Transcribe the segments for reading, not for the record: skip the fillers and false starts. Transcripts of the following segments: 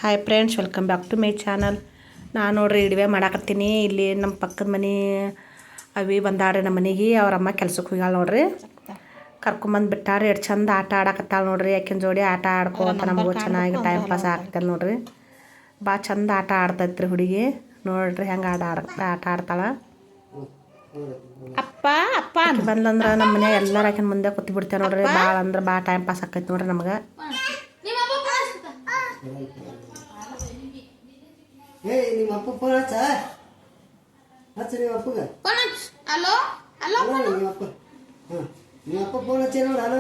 Hi friends, welcome back to my channel. ನಾನು ನೋಡ್ರಿ ಇಡುವೆ ಮಾಡಾಕತ್ತೀನಿ. ಇಲ್ಲಿ ನಮ್ಮ ಪಕ್ಕದ ಮನೆ ಅವಿ ಬಂದಾಡ್ರಿ ನಮ್ಮ ಮನೆಗೆ. ಅವ್ರ ಅಮ್ಮ ಕೆಲ್ಸಕ್ಕೆ ಹೋಗ್ಯಾಳ ನೋಡ್ರಿ. ಕರ್ಕೊಂಬಂದು ಬಿಟ್ಟಾರೆ. ಎಷ್ಟು ಚಂದ ಆಟ ಆಡಕತ್ತಾಳ ನೋಡ್ರಿ. ಯಾಕಿನ ಜೋಡಿ ಆಟ ಆಡ್ಕೋತ ನಮಗೂ ಚೆನ್ನಾಗಿ ಟೈಮ್ ಪಾಸ್ ಆಗ್ತದೆ ನೋಡ್ರಿ. ಭಾಳ ಚಂದ ಆಟ ಆಡ್ತೈತ್ರಿ ಹುಡುಗಿ. ನೋಡ್ರಿ ಹೆಂಗೆ ಆಟ ಆಡ್ತಾಳ. ಅಪ್ಪ ಅಪ್ಪ ಬಂದ್ಲಂದ್ರೆ ನಮ್ಮ ಮನೆ ಎಲ್ಲರೂ ಆಕಿನ ಮುಂದೆ ಕೂತ್ ಬಿಡ್ತೇವೆ ನೋಡ್ರಿ. ಭಾಳ ಅಂದ್ರೆ ಭಾಳ ಟೈಮ್ ಪಾಸ್ ಆಕೈತಿ ನೋಡ್ರಿ ನಮ್ಗೆ. ನಿಮ್ಮ ಅಪ್ಪ ಫೋನ್ ಹಚ್ಚ ನಿಮ್ಮ ಅಪ್ಪಗೆ. ಹಲೋ ಹಲೋ ನಿಮ್ಮ ಅಪ್ಪ ನಿಮ್ಮ ಅಪ್ಪ ಫೋನ್ ಹಚ್ಚಿ ನೋಡು. ಅಲ್ಲ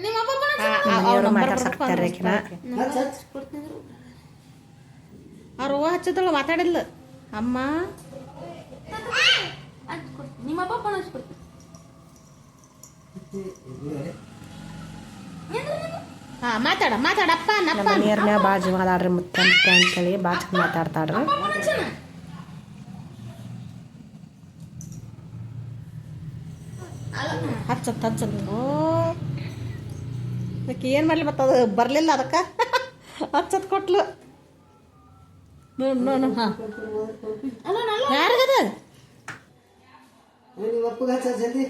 ನಿಮ್ಮ ಅಪ್ಪ ಮಾತಾಡ್ಸಕ್ತಾರೆ ಆಕಿನ. ಹಚ್ಚ ಹಚ್ಚ ಅವ್ರ ಹೂವು ಹಚ್ಚಿದಳು, ಮಾತಾಡಿಲ್ಲ ಅಮ್ಮ. ನಿಮ್ಮ ಅಪ್ಪ ಫೋನ್ ಹಚ್ಕೊಡ್ತೀನಿ. ಹಾಂ ಮಾತಾಡ ಮಾತಾಡಪ್ಪ. ನಮ್ಮ ಮನೆಯವ್ರನ್ನ ಭಾಳ ಜೀವ ಅದಾಳ್ರಿ. ಮುತ್ತೆ ಅಂತೇಳಿ ಭಾಳ ಚಂದ ಮಾತಾಡ್ತಾಳ್ರಿ. ಹಚ್ಚತ್ ಹಚ್ಚತ್. ಅದಕ್ಕೆ ಏನು ಮಾಡಲಿ ಮತ್ತು ಅದು ಬರಲಿಲ್ಲ. ಅದಕ್ಕೆ ಹಚ್ಚತ್ ಕೊಟ್ಲು. ನೋಡು ಹಾಂ ಯಾರಿಗದ? ನಿಮ್ಮ ಅಪ್ಪಗೆ ಹಚ್ಚ ಜಲ್ದಿ.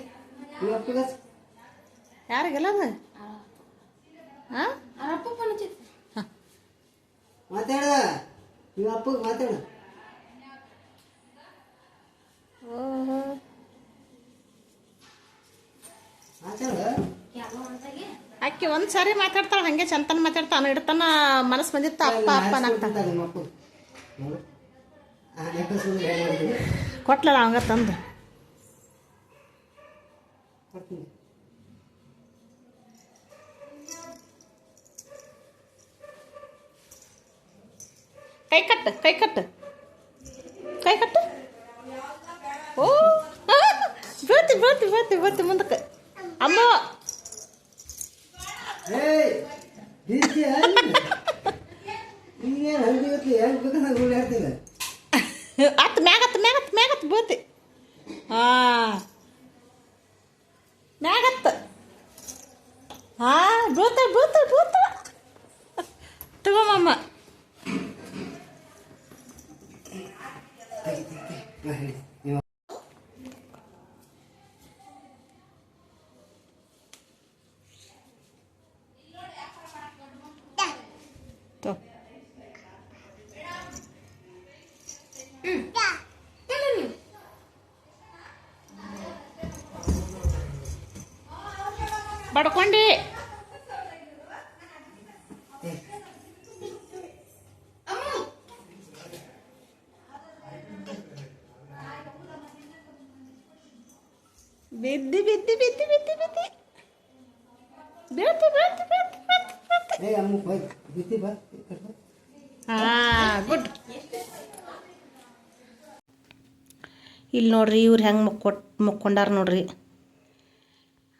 ನಿಮ್ಮ ಅಪ್ಪಗೆ ಹಚ್ಚ. ಯಾರಿಗೆಲ್ಲ ಅದು? ಹಾಂ ಮಾತಾಡ. ನಿಮ್ಮ ಅಪ್ಪಗೆ ಮಾತಾಡ. ಮಾತಾಡ. ಅಕ್ಕಿ ಒಂದು ಸಾರಿ ಮಾತಾಡ್ತಾಳೆ, ಹಾಗೆ ಚಂತನ ಮಾತಾಡ್ತಾನೆ. ಇಡ್ತಾನ ಮನಸ್ಸು ಬಂದಿತ್ತು ಅಪ್ಪ ಅಪ್ಪ ನಾಗ್ತಾನೆ. ನಿಮ್ಮ ಅಪ್ಪಗೆ ಕೊಟ್ಲಲ್ಲ ಅವಂಗ ತಂದು. ಕೈ ಕಟ್ಟು ಕೈ ಕಟ್ಟು ಕೈ ಕಟ್ಟು. ಓ ಬೀಳ್ತಿ ಬೀಳ್ತಿ ಬೀಳ್ತಿ ಬೀಳ್ತಿ ಮುಂದಕ್ಕೆ ಅಮ್ಮ. ಹತ್ತು ಮ್ಯಾಗತ್ತು ಮ್ಯಾಗತ್ತು ಮ್ಯಾಗತ್ತು ಬೀಳ್ತಿ. ಹಾಂ ಮ್ಯಾಗತ್ತು. ಹಾಂ ಬೀಳ್ತಾಳೆ ಬೀಳ್ತಾಳೆ ಬೀಳ್ತಾಳೆ. ತಗೋಮಮ್ಮ. ಬಡ್ಕೊಂಡಿ ಬಿದ್ದಿ ಬಿದ್ದಿ ಬಿದ್ದಿ ಬಿದ್ದಿ ಬಿದ್ದಿ ಬೀಳ್ತಿ ಬೀಳ್ತಿ ಬೀಳ್ತಿ ಬೀಳ್ತಿ. ಹಾಂ ಗುಡ್. ಇಲ್ಲಿ ನೋಡ್ರಿ ಇವ್ರು ಹೆಂಗೆ ಮುಕ್ಕೊಂಡಾರ ನೋಡ್ರಿ.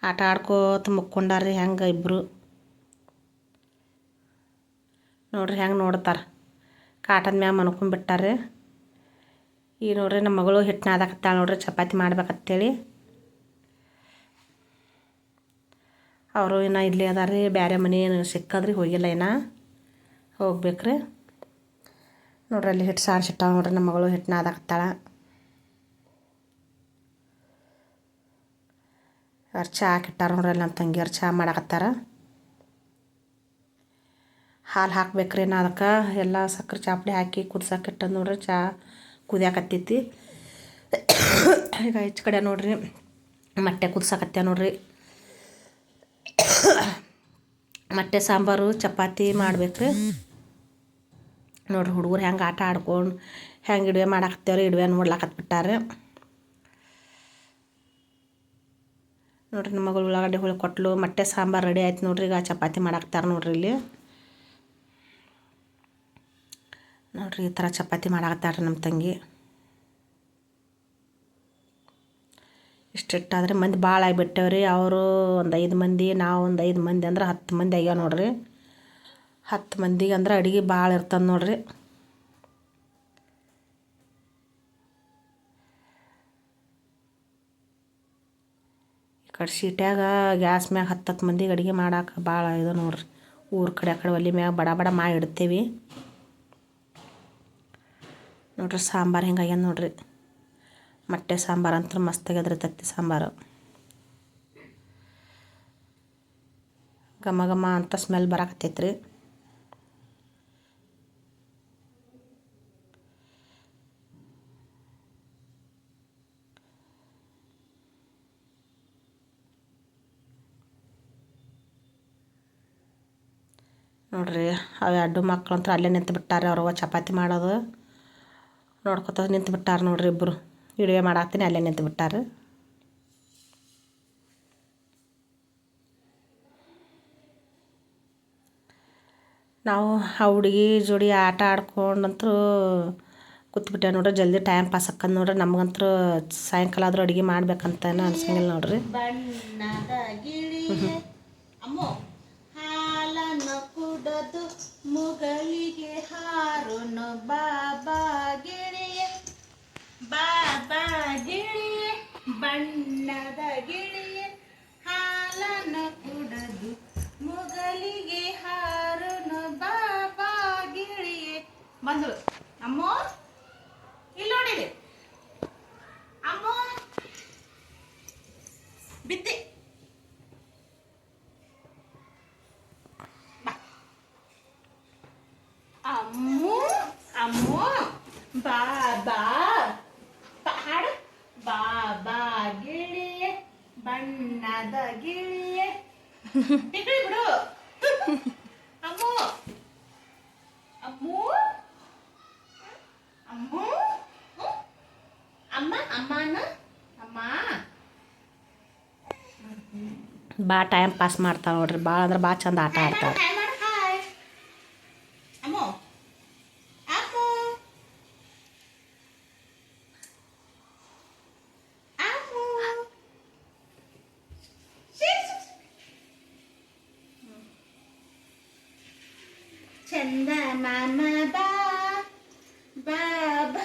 ಆಟ ಆಡ್ಕೋತ ಮುಕ್ಕೊಂಡಾರ್ರಿ ಹೆಂಗೆ ಇಬ್ಬರು. ನೋಡ್ರಿ ಹೆಂಗೆ ನೋಡ್ತಾರೆ. ಕಾಟದ ಮ್ಯಾಗ ಮನ್ಕೊಂಡ್ಬಿಟ್ಟಾರೆ. ಈಗ ನೋಡ್ರಿ ನಮ್ಮ ಮಗಳು ಹಿಟ್ಟು ನಾದಾಕತ್ತಾಳ ನೋಡ್ರಿ, ಚಪಾತಿ ಮಾಡ್ಬೇಕಂತೇಳಿ. ಅವರು ಇನ್ನು ಇಲ್ಲಿ ಅದಾರ ರೀ. ಬೇರೆ ಮನೆ ಏನು ಸಿಕ್ಕದ್ರಿ, ಹೋಗಿಲ್ಲ ಇನ್ನು, ಹೋಗ್ಬೇಕ್ರಿ. ನೋಡ್ರಿ ಅಲ್ಲಿ ಹಿಟ್ಟು ಸಾರಿಸಿಟ್ಟಾಳ ನೋಡ್ರಿ ನಮ್ಮ ಮಗಳು ಹಿಟ್ಟು ನಾದಾಕತ್ತಾಳ. ಅವ್ರು ಚಹಾ ಹಾಕಿಟ್ಟಾರ ನೋಡ್ರಿ. ನಮ್ಮ ತಂಗಿಯವ್ರು ಚಹಾ ಮಾಡಾಕತ್ತಾರ. ಹಾಲು ಹಾಕ್ಬೇಕ್ರಿ ನಾ ಅದಕ್ಕೆ. ಎಲ್ಲ ಸಕ್ಕರೆ ಚಾಪುಡಿ ಹಾಕಿ ಕುದ್ಸಕ್ಕಿಟ್ಟದು ನೋಡ್ರಿ. ಚಹಾ ಕುದಿಯಾಕತ್ತೈತಿ. ಈಗ ಈಚೆ ಕಡೆ ನೋಡ್ರಿ ಮೊಟ್ಟೆ ಕುದ್ಸಕತ್ತೆ ನೋಡ್ರಿ. ಮೊಟ್ಟೆ ಸಾಂಬಾರು ಚಪಾತಿ ಮಾಡ್ಬೇಕ್ರಿ. ನೋಡ್ರಿ ಹುಡುಗರು ಹೆಂಗೆ ಆಟ ಆಡ್ಕೊಂಡು ಹೆಂಗೆ ಇಡುವೆ ಮಾಡಾಕತ್ತೇವ್ರಿ. ಇಡುವೆ ನೋಡ್ಲಾಕತ್ಬಿಟ್ಟಾರೆ ನೋಡ್ರಿ. ನಮ್ಮ ಮಗಳು ಉಳ್ಳಾಗಡ್ಡೆ ಹುಳಿ ಕೊಟ್ಲು. ಮೊಟ್ಟೆ ಸಾಂಬಾರು ರೆಡಿ ಆಯ್ತು ನೋಡ್ರಿ. ಈಗ ಚಪಾತಿ ಮಾಡಾಕ್ತಾರೆ ನೋಡ್ರಿ. ಇಲ್ಲಿ ನೋಡ್ರಿ ಈ ಥರ ಚಪಾತಿ ಮಾಡಾಕತ್ತಾರ್ರಿ ನಮ್ಮ ತಂಗಿ. ಇಷ್ಟಿಟ್ಟಾದ್ರೆ ಮಂದಿ ಭಾಳ ಆಗಿಬಿಟ್ಟೇವ್ರಿ. ಅವರು ಒಂದು 5 ಮಂದಿ, ನಾವು ಒಂದು 5 ಮಂದಿ ಅಂದ್ರೆ 10 ಮಂದಿ ಆಗ್ಯಾವ ನೋಡ್ರಿ. 10 ಮಂದಿಗೆ ಅಂದ್ರೆ ಅಡುಗೆ ಭಾಳ ಇರ್ತದೆ ನೋಡ್ರಿ. ಕಡೆ ಶೀಟ್ಯಾಗ ಗ್ಯಾಸ್ ಮ್ಯಾಗ 10 ಮಂದಿಗೆ ಅಡುಗೆ ಮಾಡಕ್ಕೆ ಭಾಳ ಇದು ನೋಡ್ರಿ. ಊರ ಕಡೆ ಆ ಕಡೆ ಒಲೆ ಮ್ಯಾಗ ಬಡ ಬಡ ಮಾಡಿ ಇಡ್ತೇವೆ ನೋಡ್ರಿ. ಸಾಂಬಾರು ಹಿಂಗಾಗ್ಯದ ನೋಡ್ರಿ. ಮೊಟ್ಟೆ ಸಾಂಬಾರು ಅಂತೂ ಮಸ್ತಾಗ್ಯದ್ರಿ. ತತ್ತಿ ಸಾಂಬಾರು ಘಮ ಘಮ ಅಂತ ಸ್ಮೆಲ್ ಬರಾಕತ್ತೈತ್ರಿ. ನೋಡ್ರಿ ಅವು ಎರಡು ಮಕ್ಳು ಅಂತೂ ಅಲ್ಲೇ ನಿಂತು ಬಿಟ್ಟಾರೆ. ಅವ್ರವ್ವ ಚಪಾತಿ ಮಾಡೋದು ನೋಡ್ಕೊತ ನಿಂತು ಬಿಟ್ಟಾರೆ ನೋಡ್ರಿ. ಇಬ್ಬರು ವಿಡಿಯೋ ಮಾಡಾಕ್ತೀನಿ ಅಲ್ಲೇ ನಿಂತು ಬಿಟ್ಟಾರೆ. ನಾವು ಆ ಹುಡುಗಿ ಜೋಡಿ ಆಟ ಆಡ್ಕೊಂಡಂತೂ ಕೂತ್ಬಿಟ್ಟೆ ನೋಡ್ರಿ. ಜಲ್ದಿ ಟೈಮ್ ಪಾಸ್ ಆಕ್ಕಂದು ನೋಡ್ರಿ. ನಮಗಂತೂ ಸಾಯಂಕಾಲ ಆದರೂ ಅಡುಗೆ ಮಾಡ್ಬೇಕಂತ ಅನ್ಸಂಗಿಲ್ಲ ನೋಡ್ರಿ. ಬಣ್ಣದ ಗಿಳಿಯೇ ಅಮ್ಮೋ ಹಾಲನ್ನು ಕುಡದು ಮುಗಳಿಗೆ ಹಾರುನು ಬಾಬಾ ಗಿಳಿಯೇ ಬಾಬಾ ಗಿಳಿಯೇ ಬಣ್ಣದ ಗಿಳಿಯೇ ಹಾಲನ್ನು ಕುಡದು ಮುಗಲಿಗೆ ಹಾರುನು ಬಾಬಾ ಗಿಳಿಯೇ. ಬಂದಳು ಅಮ್ಮೋ. ಇಲ್ಲಿ ನೋಡಿರಿ ಅಮ್ಮೋ ಬಿದ್ದೆ. ಅಮ್ಮು ಅಮ್ಮು ಬಾಬಾ ಹಾಡು. ಬಾಬಾ ಗಿಳಿಯೇ ಬಣ್ಣದ ಗಿಳಿಯೇ ಬಿಡು ಅಮ್ಮು ಅಮ್ಮು ಅಮ್ಮು ಅಮ್ಮ ಅಮ್ಮನ ಅಮ್ಮ. ಭಾಳ ಟೈಮ್ ಪಾಸ್ ಮಾಡ್ತಾವೆ ನೋಡ್ರಿ. ಭಾಳ ಅಂದ್ರೆ ಭಾಳ ಚಂದ ಆಟ ಆಡ್ತಾರೆ. ಅಮ್ಮು ಅಮ್ಮು ಅಮ್ಮು ಚಂದ ಮಾಮ ಬಾ ಬಾಬಾ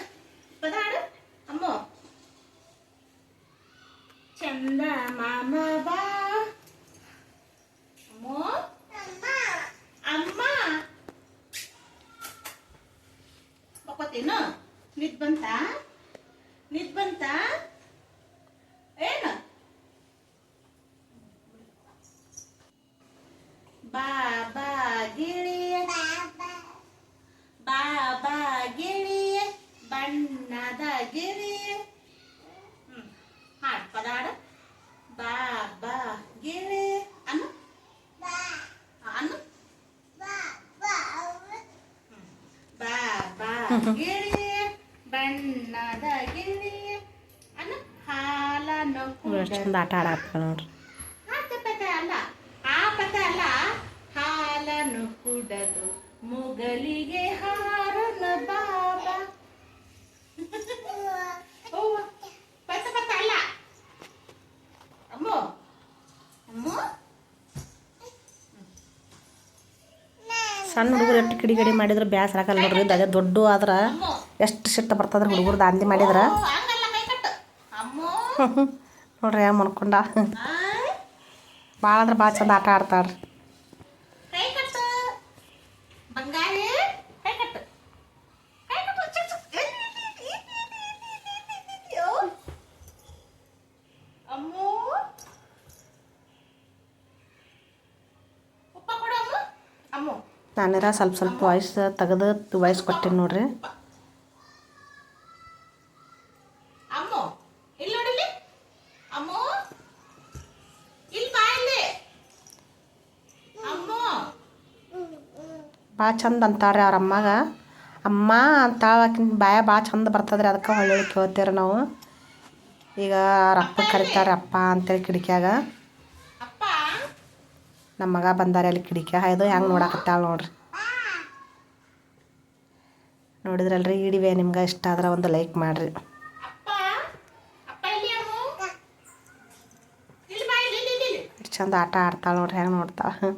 ಪದಾಡು ಅಮ್ಮು. ಚಂದ ಮಾಮ ಬಾ ಅಮ್ಮು ಅಮ್ಮ ಬಕ್ಕೋತೇನು. ನಿದ್ ಬಂತ ಏನು. ಬಾಬಾ ಗಿಳಿಯೇ ಬಾಬಾ ಗಿಳಿಯೇ ಬಣ್ಣದ ಗಿಳಿಯೇ. ಹಾಡು ಪದಾಡು. ಬಾಬಾ ಗಿಳಿಯೇ ಅನ್ನು ಅನ್ನು ಬಾಬಾ ಗಿಳಿಯೇ ಬಣ್ಣದ ಗಿಳಿಯೇ ಅನ್ನು ಹಾಲನ್ನು ಎಷ್ಟು ಚಂದ ಆಟ ಆಡಾಕ್ತಾರೆ ನೋಡ್ರಿ. ಅಲ್ಲ ಆ ಪದ ಅಲ್ಲ. ಹಾಲನ್ನು ಕುಡದು ಮುಗಲಿಗೆ ಹಾರನು ಬಾಬಾ. ಪದ ಅಲ್ಲ ಅಮ್ಮೋ ಅಮ್ಮೋ. ಸಣ್ಣ ಹುಡುಗರು ಎಷ್ಟು ಕಿಡಿಗಡಿ ಮಾಡಿದ್ರೆ ಬೇಸರ ಆಗಲ್ಲ ನೋಡ್ರಿ. ಅದೇ ದೊಡ್ಡ ಆದ್ರೆ ಎಷ್ಟು ಸಿಟ್ಟು ಬರ್ತದ್ರೆ ಹುಡುಗರು ದಾಂಧಿ ಮಾಡಿದ್ರೆ. ನೋಡ್ರಿ ಯಾವ ಮನ್ಕೊಂಡ. ಭಾಳ ಅಂದ್ರೆ ಭಾಳ ಚಂದ ಆಟ ಆಡ್ತಾರ್ರಿ. ನಾನೇರ ಸ್ವಲ್ಪ ವಾಯ್ಸ್ ತೆಗೆದು ವಾಯ್ಸ್ ಕೊಟ್ಟೇನಿ ನೋಡ್ರಿ. ಭಾಳ ಚಂದ ಅಂತಾರ್ರಿ ಅವ್ರ ಅಮ್ಮಗೆ. ಅಮ್ಮ ಅಂತಾಳ. ಆಕಿನ ಬಾಯ ಭಾಳ ಚಂದ ಬರ್ತದ್ರಿ. ಅದಕ್ಕೆ ಹೊಳ್ಳಿ ಕೇಳ್ತೀವಿ ನಾವು. ಈಗ ಅವ್ರ ಅಪ್ಪ ಕರಿತಾರೆ ಅಪ್ಪ ಅಂತೇಳಿ ಕಿಡಿಕ್ಯಾಗ. ನಮ್ಮ ಮಗ ಬಂದಾರೆ ಅಲ್ಲಿ ಕಿಡಿಕ್ಯಾಗ. ಇದು ಹೆಂಗೆ ನೋಡಕತ್ತಾಳ ನೋಡ್ರಿ. ನೋಡಿದ್ರಲ್ರಿ. ಈ ವಿಡಿಯೋ ನಿಮ್ಗೆ ಇಷ್ಟ ಆದ್ರೆ ಒಂದು ಲೈಕ್ ಮಾಡಿರಿ. ಎಷ್ಟು ಚಂದ ಆಟ ಆಡ್ತಾಳೆ ನೋಡ್ರಿ. ಹೆಂಗೆ ನೋಡ್ತಾಳೆ.